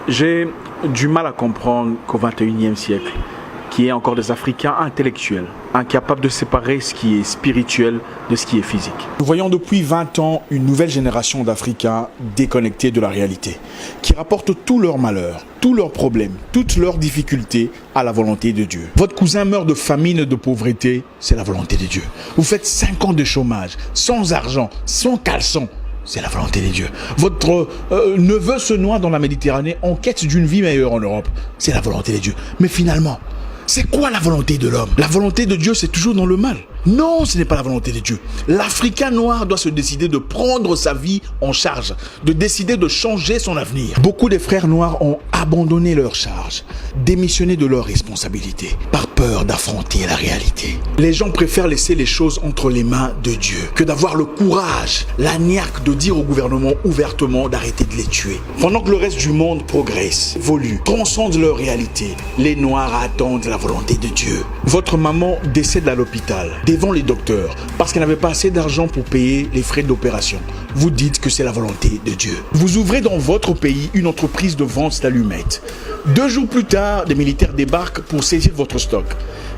J'ai du mal à comprendre qu'au XXIe siècle, qu'il y ait encore des Africains intellectuels, incapables de séparer ce qui est spirituel de ce qui est physique. Nous voyons depuis 20 ans une nouvelle génération d'Africains déconnectés de la réalité, qui rapportent tous leurs malheurs, tous leurs problèmes, toutes leurs difficultés à la volonté de Dieu. Votre cousin meurt de famine et de pauvreté, c'est la volonté de Dieu. Vous faites 5 ans de chômage, sans argent, sans caleçon, c'est la volonté de Dieu. Votre neveu se noie dans la Méditerranée en quête d'une vie meilleure en Europe, c'est la volonté de Dieu. Mais finalement, c'est quoi la volonté de l'homme? La volonté de Dieu, c'est toujours dans le mal. Non, ce n'est pas la volonté de Dieu. L'Africain noir doit se décider de prendre sa vie en charge, de décider de changer son avenir. Beaucoup de frères noirs ont abandonné leur charge, démissionné de leurs responsabilités, par peur d'affronter la réalité. Les gens préfèrent laisser les choses entre les mains de Dieu que d'avoir le courage, la niaque de dire au gouvernement ouvertement d'arrêter de les tuer. Pendant que le reste du monde progresse, évolue, transcende leur réalité, les Noirs attendent la volonté de Dieu. Votre maman décède à l'hôpital, devant les docteurs, parce qu'elle n'avait pas assez d'argent pour payer les frais d'opération. Vous dites que c'est la volonté de Dieu. Vous ouvrez dans votre pays une entreprise de vente d'allumettes. 2 jours plus tard, des militaires débarquent pour saisir votre stock.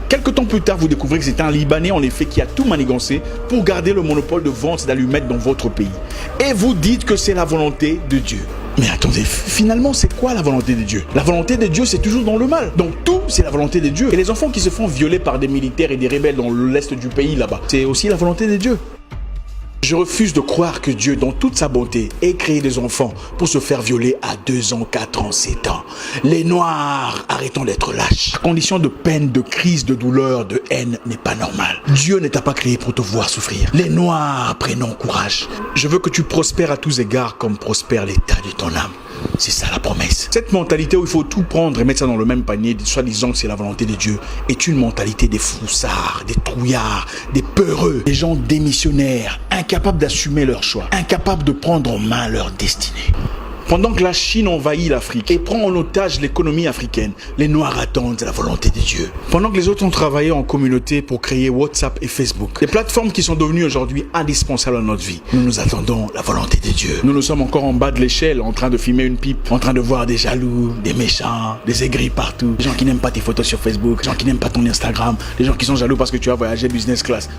Quelque temps plus tard, vous découvrez que c'est un Libanais en effet qui a tout manigancé pour garder le monopole de vente d'allumettes dans votre pays. Et vous dites que c'est la volonté de Dieu. Mais attendez, finalement, c'est quoi la volonté de Dieu? La volonté de Dieu, c'est toujours dans le mal. Donc tout, c'est la volonté de Dieu. Et les enfants qui se font violer par des militaires et des rebelles dans l'est du pays, là-bas, c'est aussi la volonté de Dieu. Je refuse de croire que Dieu, dans toute sa bonté, ait créé des enfants pour se faire violer à 2 ans, 4 ans, 7 ans. Les Noirs, arrêtons d'être lâches. La condition de peine, de crise, de douleur, de haine n'est pas normale. Dieu ne t'a pas créé pour te voir souffrir. Les Noirs, prenons courage. Je veux que tu prospères à tous égards comme prospère l'état de ton âme. C'est ça la promesse. Cette mentalité où il faut tout prendre et mettre ça dans le même panier, soi-disant que c'est la volonté de Dieu, est une mentalité des froussards, des trouillards, des peureux, des gens démissionnaires, incapables d'assumer leur choix, incapables de prendre en main leur destinée. Pendant que la Chine envahit l'Afrique et prend en otage l'économie africaine, les Noirs attendent la volonté de Dieu. Pendant que les autres ont travaillé en communauté pour créer WhatsApp et Facebook, des plateformes qui sont devenues aujourd'hui indispensables à notre vie, nous attendons la volonté de Dieu. Nous sommes encore en bas de l'échelle, en train de fumer une pipe, en train de voir des jaloux, des méchants, des aigris partout, des gens qui n'aiment pas tes photos sur Facebook, des gens qui n'aiment pas ton Instagram, des gens qui sont jaloux parce que tu as voyagé business class.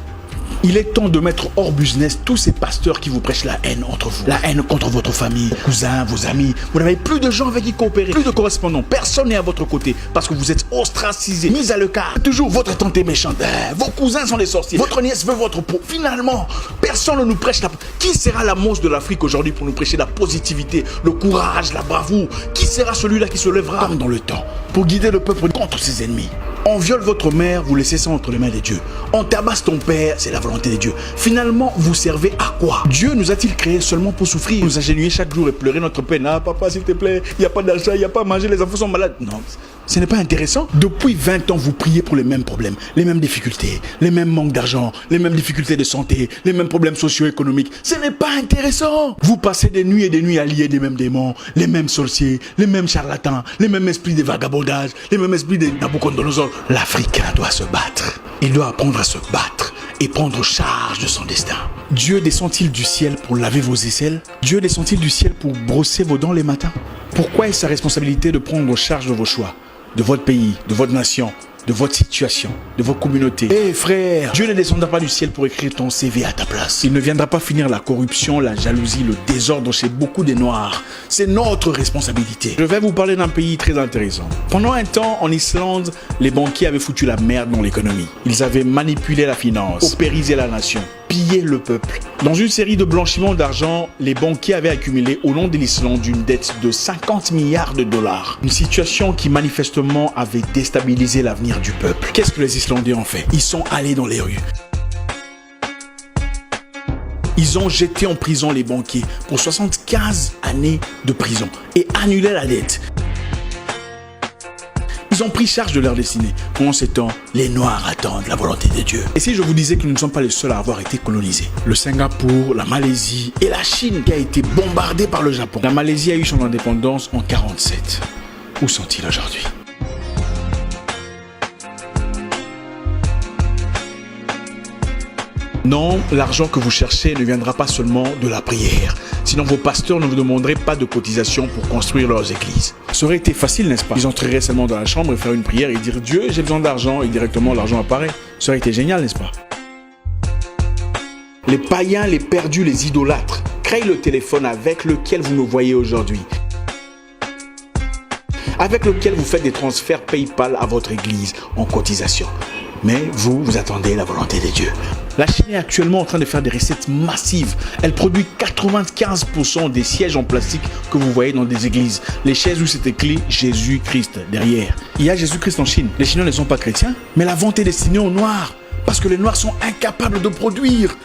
Il est temps de mettre hors business tous ces pasteurs qui vous prêchent la haine entre vous. La haine contre votre famille, cousins, vos amis. Vous n'avez plus de gens avec qui coopérer, plus de correspondants. Personne n'est à votre côté parce que vous êtes ostracisés, mis à l'écart. Toujours votre tante est méchante. Vos cousins sont des sorciers. Votre nièce veut votre peau. Finalement, personne ne nous prêche la... Qui sera la monstre de l'Afrique aujourd'hui pour nous prêcher la positivité, le courage, la bravoure? Qui sera celui-là qui se lèvera comme dans le temps pour guider le peuple contre ses ennemis? On viole votre mère, vous laissez ça entre les mains de Dieu. On tabasse ton père, c'est la volonté de Dieu. Finalement, vous servez à quoi? Dieu nous a-t-il créés seulement pour souffrir, nous agenouiller chaque jour et pleurer notre peine? Ah papa, s'il te plaît, il n'y a pas d'achat, il n'y a pas à manger, les enfants sont malades. Non, ce n'est pas intéressant. Depuis 20 ans, vous priez pour les mêmes problèmes, les mêmes difficultés, les mêmes manques d'argent, les mêmes difficultés de santé, les mêmes problèmes socio-économiques. Ce n'est pas intéressant. Vous passez des nuits et des nuits à lier des mêmes démons, les mêmes sorciers, les mêmes charlatans, les mêmes esprits de vagabondage, les mêmes esprits de Nabucodonosor. L'Africain doit se battre. Il doit apprendre à se battre et prendre charge de son destin. Dieu descend-il du ciel pour laver vos aisselles? Dieu descend-il du ciel pour brosser vos dents les matins? Pourquoi est-ce sa responsabilité de prendre charge de vos choix, de votre pays, de votre nation, de votre situation, de votre communauté? Eh frère, Dieu ne descendra pas du ciel pour écrire ton CV à ta place. Il ne viendra pas finir la corruption, la jalousie, le désordre chez beaucoup des Noirs. C'est notre responsabilité. Je vais vous parler d'un pays très intéressant. Pendant un temps, en Islande, les banquiers avaient foutu la merde dans l'économie. Ils avaient manipulé la finance, paupérisé la nation, pillé le peuple. Dans une série de blanchiments d'argent, les banquiers avaient accumulé au nom de l'Islande une dette de 50 milliards de dollars. Une situation qui manifestement avait déstabilisé l'avenir du peuple. Qu'est-ce que les Islandais ont fait? Ils sont allés dans les rues. Ils ont jeté en prison les banquiers pour 75 années de prison et annulé la dette. Ils ont pris charge de leur destinée. Pendant ce temps, les Noirs attendent la volonté de Dieu. Et si je vous disais que nous ne sommes pas les seuls à avoir été colonisés? Le Singapour, la Malaisie et la Chine qui a été bombardée par le Japon. La Malaisie a eu son indépendance en 1947. Où sont-ils aujourd'hui? Non, l'argent que vous cherchez ne viendra pas seulement de la prière. Sinon, vos pasteurs ne vous demanderaient pas de cotisation pour construire leurs églises. Ça aurait été facile, n'est-ce pas? Ils entreraient seulement dans la chambre et faire une prière et dire « Dieu, j'ai besoin d'argent » et directement l'argent apparaît. Ça aurait été génial, n'est-ce pas? Les païens, les perdus, les idolâtres créent le téléphone avec lequel vous nous voyez aujourd'hui, avec lequel vous faites des transferts PayPal à votre église en cotisation. Mais vous attendez la volonté de Dieu. La Chine est actuellement en train de faire des recettes massives. Elle produit 95% des sièges en plastique que vous voyez dans des églises. Les chaises où c'est écrit Jésus-Christ derrière. Il y a Jésus-Christ en Chine. Les Chinois ne sont pas chrétiens, mais la vente est destinée aux Noirs. Parce que les Noirs sont incapables de produire.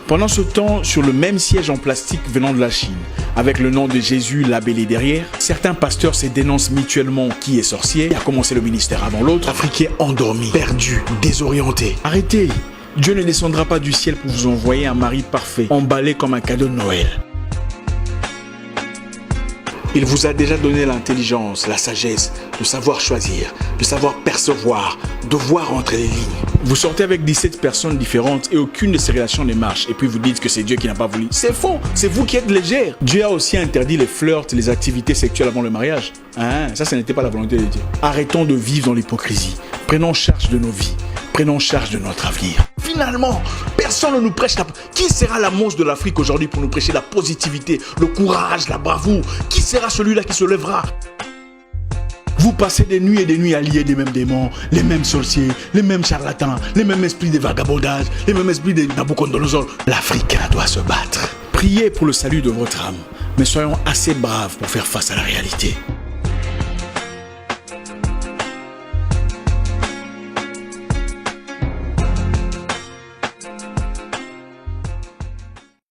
Pendant ce temps, sur le même siège en plastique venant de la Chine, avec le nom de Jésus labellé derrière, certains pasteurs se dénoncent mutuellement qui est sorcier, qui a commencé le ministère avant l'autre, Africains endormis, perdus, désorientés. Arrêtez! Dieu ne descendra pas du ciel pour vous envoyer un mari parfait, emballé comme un cadeau de Noël. Il vous a déjà donné l'intelligence, la sagesse, de savoir choisir, de savoir percevoir, de voir entre les lignes. Vous sortez avec 17 personnes différentes et aucune de ces relations ne marche. Et puis vous dites que c'est Dieu qui n'a pas voulu. C'est faux, c'est vous qui êtes légère. Dieu a aussi interdit les flirts, les activités sexuelles avant le mariage. Ça n'était pas la volonté de Dieu. Arrêtons de vivre dans l'hypocrisie. Prenons charge de nos vies. Prenons charge de notre avenir. Finalement, personne ne nous prêche la... Qui sera la mousse de l'Afrique aujourd'hui pour nous prêcher la positivité, le courage, la bravoure? Qui sera celui-là qui se lèvera? Vous passez des nuits et des nuits à lier des mêmes démons, les mêmes sorciers, les mêmes charlatans, les mêmes esprits de vagabondage, les mêmes esprits de Nabucodonosor. L'Afrique doit se battre. Priez pour le salut de votre âme, mais soyons assez braves pour faire face à la réalité.